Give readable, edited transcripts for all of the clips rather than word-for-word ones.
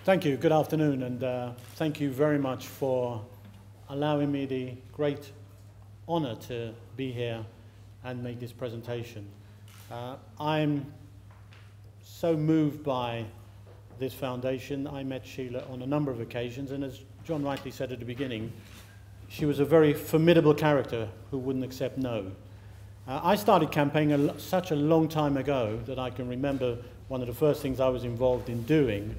Thank you. Good afternoon, and thank you very much for allowing me the great honour to be here and make this presentation. I'm so moved by this foundation. I met Sheila on a number of occasions, and as John rightly said at the beginning, she was a very formidable character who wouldn't accept no. I started campaigning such a long time ago that I can remember one of the first things I was involved in doing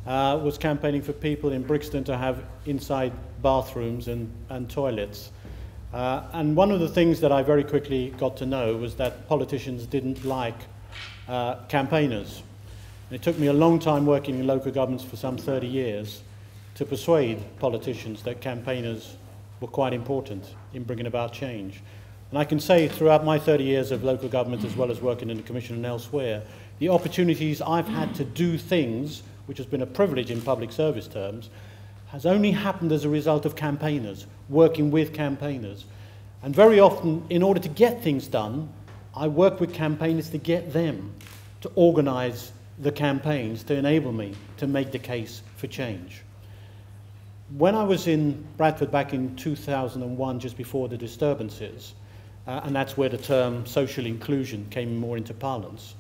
was campaigning for people in Brixton to have inside bathrooms and toilets. And one of the things that I very quickly got to know was that politicians didn't like campaigners. And it took me a long time working in local governments for some 30 years to persuade politicians that campaigners were quite important in bringing about change. And I can say throughout my 30 years of local government, as well as working in the Commission and elsewhere, the opportunities I've had to do things, which has been a privilege in public service terms, has only happened as a result of campaigners, working with campaigners. And very often, in order to get things done, I work with campaigners to get them to organise the campaigns to enable me to make the case for change. When I was in Bradford back in 2001, just before the disturbances, and that's where the term social inclusion came more into parlance,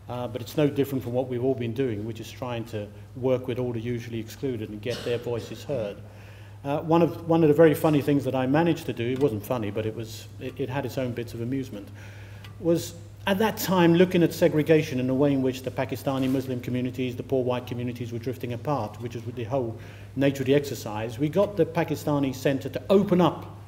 but it's no different from what we've all been doing, which is trying to work with all the usually excluded and get their voices heard. One of the very funny things that I managed to do, it wasn't funny, but it had its own bits of amusement, was at that time looking at segregation and the way in which the Pakistani Muslim communities, the poor white communities were drifting apart, which was the whole nature of the exercise. We got the Pakistani Centre to open up,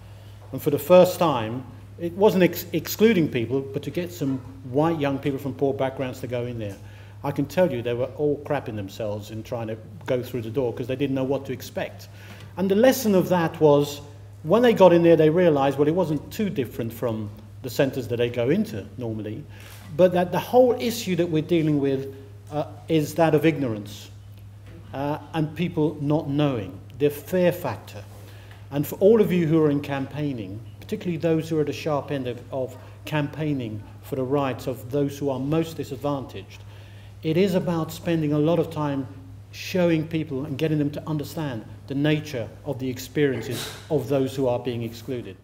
and for the first time, it wasn't excluding people, but to get some white young people from poor backgrounds to go in there. I can tell you they were all crapping themselves in trying to go through the door because they didn't know what to expect. And the lesson of that was, when they got in there, they realised, well, it wasn't too different from the centres that they go into normally, but that the whole issue that we're dealing with is that of ignorance and people not knowing, the fear factor. And for all of you who are in campaigning, particularly those who are at the sharp end of campaigning for the rights of those who are most disadvantaged, it is about spending a lot of time showing people and getting them to understand the nature of the experiences of those who are being excluded.